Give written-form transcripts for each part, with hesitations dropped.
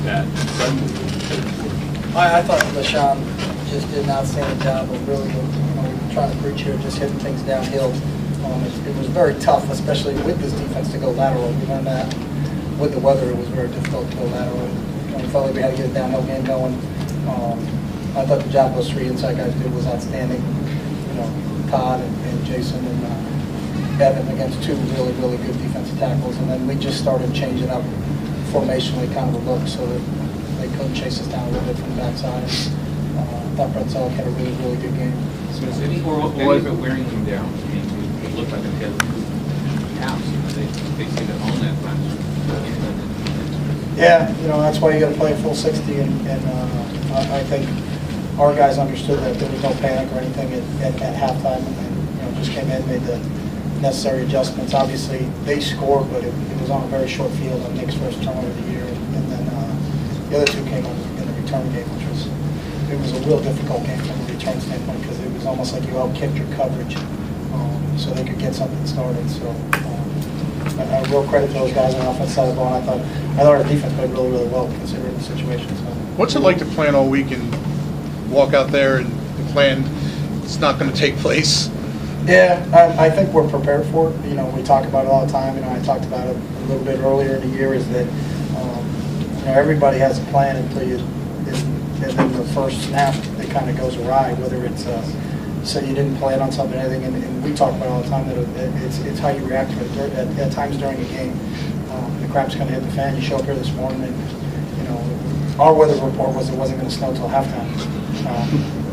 that suddenly? I thought LaShawn just did an outstanding job of really, trying to preach here, just hitting things downhill. It was very tough, especially with this defense, to go lateral. We learned that with the weather, it was very difficult to go lateral. We felt like we had to get a downhill game going. I thought the job those three inside guys did was outstanding. Todd and Jason and Evan against two really, really good defensive tackles. And then we just started changing up formationally kind of a look so that they couldn't chase us down a little bit from the backside. I thought Brett Selleck had a really, really good game. So is any of it wearing them down? I mean, it looked like they had house. They seem to own that last. Yeah, that's why you got to play a full 60, and I think our guys understood that there was no panic or anything at halftime, and just came in, made the necessary adjustments. Obviously, they scored, but it was on a very short field on Nick's first turnover of the year, and then the other two came in the return game, which was a real difficult game from a return standpoint because it was almost like you out-kicked your coverage, so they could get something started. So a real credit to those guys on the offense side of the ball. I thought our defense played really, really well considering the situation. So. What's it like to plan all week and walk out there and plan it's not going to take place? Yeah, I think we're prepared for it. We talk about it all the time. I talked about it a little bit earlier in the year. Is that everybody has a plan until you, and then the first snap it kind of goes awry. Whether it's so you didn't plan on something, anything, and we talk about it all the time that it's how you react to it. At times during a game, the crap's going to hit the fan. You show up here this morning, and our weather report was it wasn't going to snow till halftime.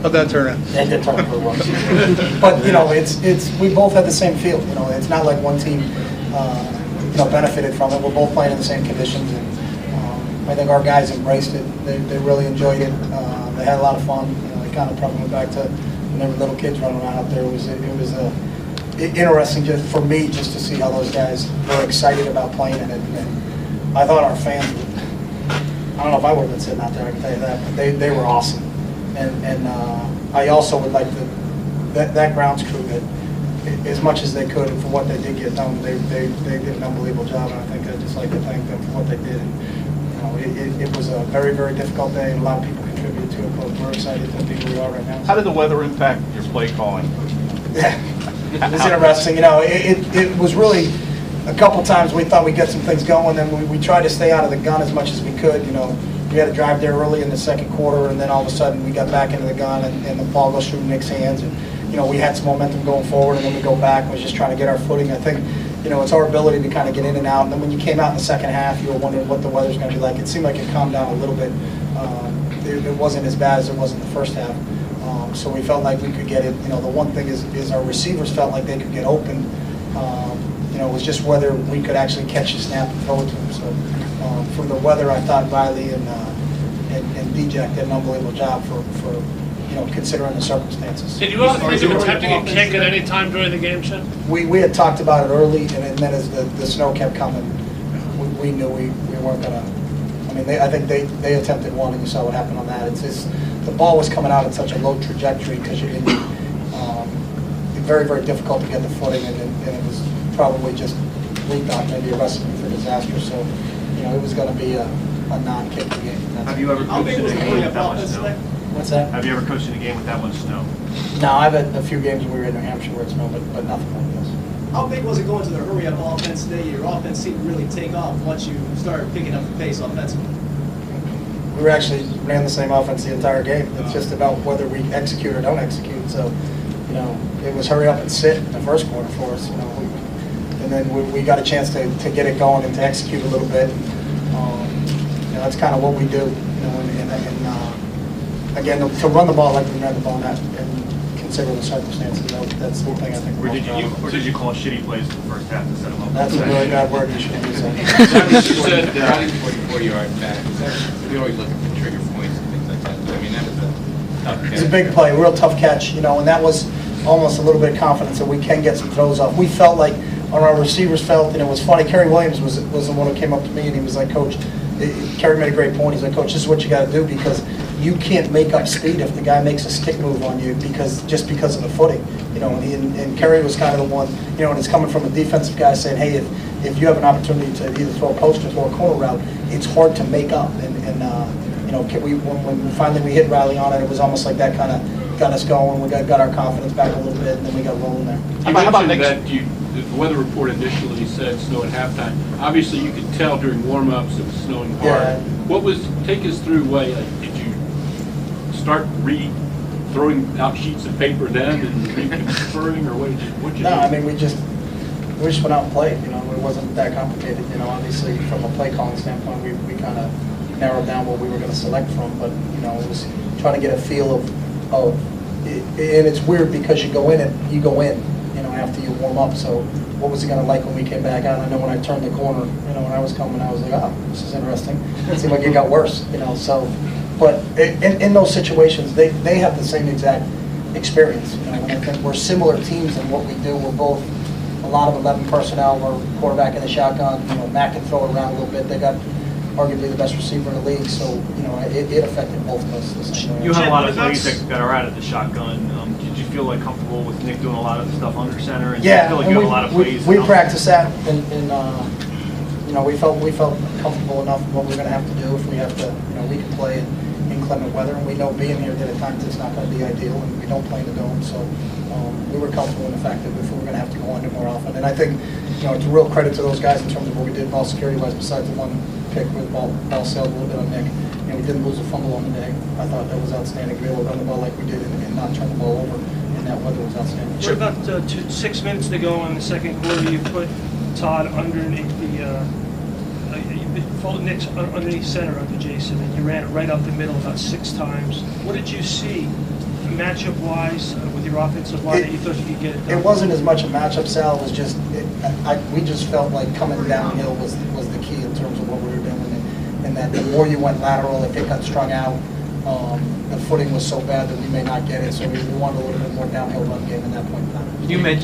How'd that turn out? It did turn out pretty well. But it's we both had the same feel. It's not like one team benefited from it. We're both playing in the same conditions, and I think our guys embraced it. They really enjoyed it. They had a lot of fun. They kind of probably went back to when they were little kids running around up there. It was interesting just for me just to see how those guys were excited about playing in it. And I thought our fans would. I don't know if I would have been sitting out there, I can tell you that, but they were awesome. And I also would like that grounds crew that, as much as they could, and for what they did get done, they did an unbelievable job, and I think I'd just like to thank them for what they did. And, it was a very, very difficult day, and a lot of people contributed to it, but we're excited to be where we are right now. How did the weather impact your play calling? Yeah, it was interesting. It was really, a couple times we thought we'd get some things going, and we tried to stay out of the gun as much as we could. We had to drive there early in the second quarter, and then all of a sudden we got back into the gun, and the ball goes through Nick's hands, and we had some momentum going forward, and then we go back and was just trying to get our footing. I think it's our ability to kind of get in and out, and then when you came out in the second half, you were wondering what the weather's going to be like. It seemed like it calmed down a little bit. It wasn't as bad as it was in the first half, so we felt like we could get it. The one thing is our receivers felt like they could get open. It was just whether we could actually catch a snap and throw it to them. So from the weather, I thought Riley and D-Jack did an unbelievable job for considering the circumstances. Did you all think of attempting a kick at any time during the game, Chip? We had talked about it early, and then as the snow kept coming, we knew we weren't going to. I think they attempted one, and you saw what happened on that. It's just the ball was coming out at such a low trajectory because you didn't. Very, very difficult to get the footing, and it was probably just leaked out, maybe a recipe for disaster. So, it was going to be a non-kick game. Have you ever coached in a game with that much snow? What's that? Have you ever coached in a game with that much snow? No, I've had a few games when we were in New Hampshire where it snowed, but nothing like this. How big was it going to the hurry-up offense today? Your offense seemed to really take off once you started picking up the pace offensively. We were actually ran the same offense the entire game. It's just about whether we execute or don't execute. So, it was hurry up and sit in the first quarter for us. And then we got a chance to get it going and to execute a little bit. That's kind of what we do. And again, to run the ball like we ran the ball and consider the circumstances. That's the thing I think. Or did you call shitty plays in the first half to set them up? That's a really bad word. You shouldn't use that. You said 44-yard back. We always look at the trigger points and things like that. But that was a tough catch. It's a big play, real tough catch, and that was almost a little bit of confidence that we can get some throws off. We felt like, or our receivers felt, and it was funny. Kerry Williams was the one who came up to me, and he was like, "Coach," Kerry made a great point. He's like, "Coach, this is what you got to do because you can't make up speed if the guy makes a stick move on you just because of the footing. You know, and Kerry was kind of the one, you know, and it's coming from a defensive guy saying, hey, if you have an opportunity to either throw a post or throw a corner route, it's hard to make up. And you know, when finally we hit Riley on it, it was almost like that kind of got us going. We got our confidence back a little bit, and then we got rolling there. You mentioned that the weather report initially said snow at halftime. Obviously, you could tell during warm-ups it was snowing hard. Yeah. Take us through why, did you start throwing out sheets of paper then and reconferring, or what did you do? No, I mean, we just went out and played. You know, it wasn't that complicated. You know, obviously from a play calling standpoint, we kind of narrowed down what we were going to select from. But you know, it was trying to get a feel of and it's weird because you go in, you know, after you warm up. So what was it going to like when we came back out? I know when I turned the corner, you know, when I was coming, I was like, oh, this is interesting. It seemed like it got worse, you know. So, but in those situations, they have the same exact experience. You know, and I think we're similar teams in what we do. We're both a lot of 11 personnel. We're quarterback in the shotgun. You know, Matt can throw it around a little bit. They got arguably the best receiver in the league, so you know it affected both of us the same way. You had a lot of plays that are out of the shotgun. Did you feel like comfortable with Nick doing a lot of the stuff under center? And Yeah, you feel like you had a lot of plays. We practiced that, and you know we felt comfortable enough with what we're going to have to do if we have to. You know, we can play in inclement weather, and we know being here that at times it's not going to be ideal, and we don't play in the dome, so we were comfortable in the fact that if we were going to have to go under more often. And I think you know it's a real credit to those guys in terms of what we did ball security wise. Besides the one pick with ball sailed a little bit on Nick. You know, we didn't lose a fumble on the day. I thought that was outstanding. To be able to run the ball like we did and not turn the ball over in that weather was outstanding. What about 6 minutes to go in the second quarter? You put Todd underneath Nick's underneath center under Jason, and you ran it right up the middle about 6 times. What did you see, matchup-wise, with your offensive line that you thought you could get it done? It wasn't as much a matchup, Sal. It was just we just felt like coming downhill was the key in terms of what we were doing, and that the more you went lateral, if it got strung out, the footing was so bad that we may not get it. So we wanted a little bit more downhill run game at that point in time.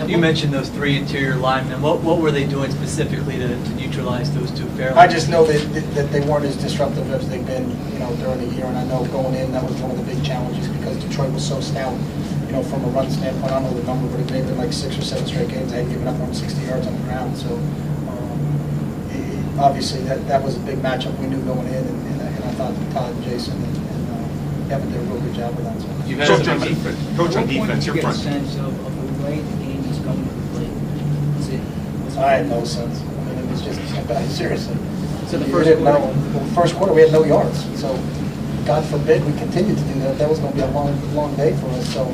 You mentioned those 3 interior linemen. What were they doing specifically to neutralize those 2 fairly? I just know that they weren't as disruptive as they've been, you know, during the year. And I know going in, that was one of the big challenges because Detroit was so stout. You know, from a run standpoint, I don't know the number, but it may have been like 6 or 7 straight games they had given up on 60 yards on the ground. So obviously that was a big matchup we knew going in, and I thought Todd and Jason and Kevin did a real good job with that. So. You've had coach on defense, your front. Sense of the way the game is going to be played? I had no sense. I mean, it was just seriously. So the you first didn't quarter, know. Well, first quarter we had no yards. So God forbid we continued to do that. That was going to be a long day for us. So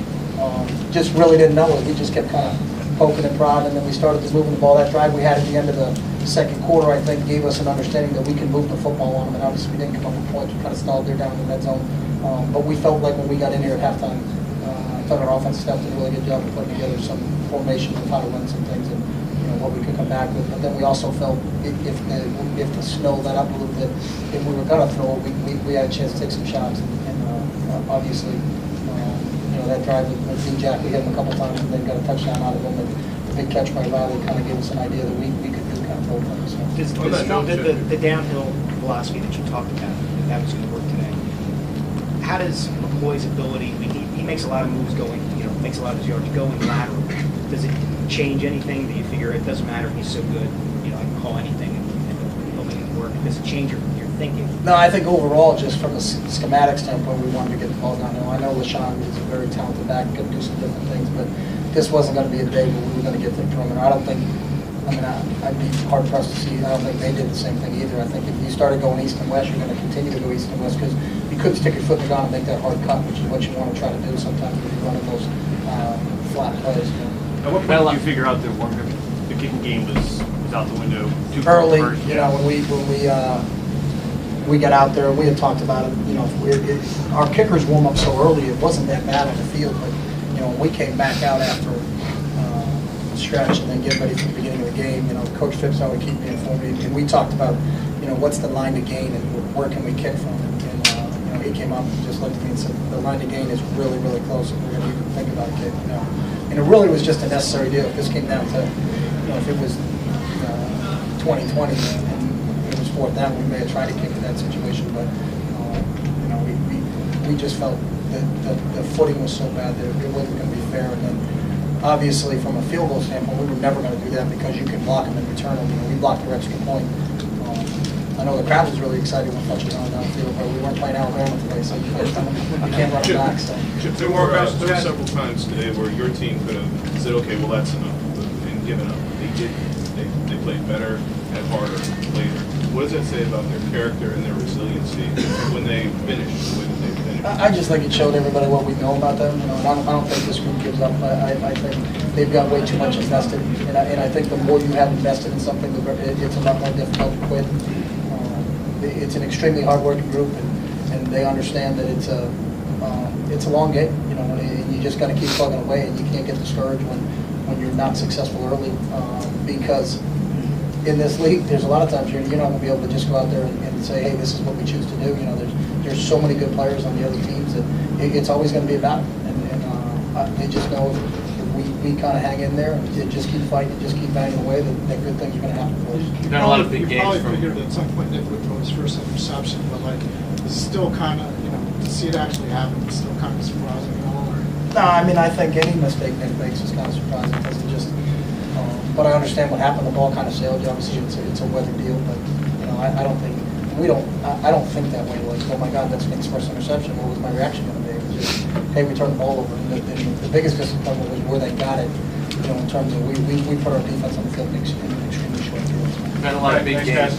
just really didn't know it. We just kept kind of poking and prodding, and then we started to moving the ball. That drive we had at the end of the second quarter, I think, gave us an understanding that we can move the football on them. And obviously we didn't come up with points. We kind of stalled there down in the red zone. But we felt like when we got in here at halftime, I thought our offensive staff did a really good job of putting together some formation of how to run some things and what we could come back with. But then we also felt if the snow let up a little bit, if we were going to throw it, we had a chance to take some shots. And obviously, that drive with D-Jack, we hit him a couple times and then got a touchdown out of him. And the big catch by Riley kind of gave us an idea that we could do kind of throw things. So. The downhill velocity that you talked about, that was going to work today. How does McCoy's ability, I mean, he makes a lot of moves going, makes a lot of his yards going lateral. Does it change anything? Do you figure it doesn't matter, he's so good, I can call anything and he'll make it work? Does it change your thinking? No, I think overall, just from a schematic standpoint, we wanted to get the ball down. I know LaShawn is a very talented back, can do some different things, but this wasn't going to be a day where we were going to get to the perimeter. I'd be hard pressed to see. I don't think they did the same thing either. I think if you started going east and west, you're going to continue to go east and west because you couldn't stick your foot in the ground and make that hard cut, which is what you want to try to do sometimes when you're running those flat plays. At what point did you figure out that the kicking game was out the window? Early, when we got out there, we had talked about it. Our kickers warm up so early, it wasn't that bad on the field, but when we came back out after stretch and then get ready for the beginning of the game. Coach Phipps would keep me informed, and we talked about, what's the line to gain and where can we kick from. And he came up and just looked at me and said, the line to gain is really, really close, and we're going to even think about kicking now. And it really was just a necessary deal. If this came down to, if it was 2020 and it was 4th down, we may have tried to kick in that situation, but we just felt that the footing was so bad that it wasn't going to be fair. And then, obviously, from a field goal standpoint, we were never going to do that because you can block them and return them. You know, we blocked their extra point. I know the crowd was really excited when Fletcher got downfield, but we weren't playing Alabama today, so you can't run it back. So. There were several times today where your team could have said, okay, well, that's enough, and given up. They didn't. They played better, had harder, later. What does that say about their character and their resiliency when they finished the way that they finished? I just think it showed everybody what we know about them. You know, and I don't think this group gives up. I think they've got way too much invested, and I think the more you have invested in something, it's a lot more difficult to quit. It's an extremely hard-working group, and they understand that it's a long game. You know, and you just got to keep plugging away, and you can't get discouraged when you're not successful early, because in this league, there's a lot of times you're not going to be able to just go out there and say, hey, this is what we choose to do. You know, there's so many good players on the other teams that it's always going to be a battle, and they just know if we kind of hang in there and just keep fighting, just keep banging away, that good things are going to happen for us. You've done a lot of big games. You probably figured at some point Nick would throw his first interception, but like, it's still kind of, you know, to see it actually happen, it's still kind of surprising at all. No, I mean, I think any mistake Nick makes is kind of surprising because it just. But I understand what happened. The ball kind of sailed. Obviously, it's a weather deal, but you know, I don't think I don't think that way. Like, oh my God, that's Nick's first interception. What was my reaction going to be? It was just, hey, we turned the ball over. And the biggest disappointment was where they got it. You know, in terms of we put our defense on the field in extremely short fields. You've had a lot of big games.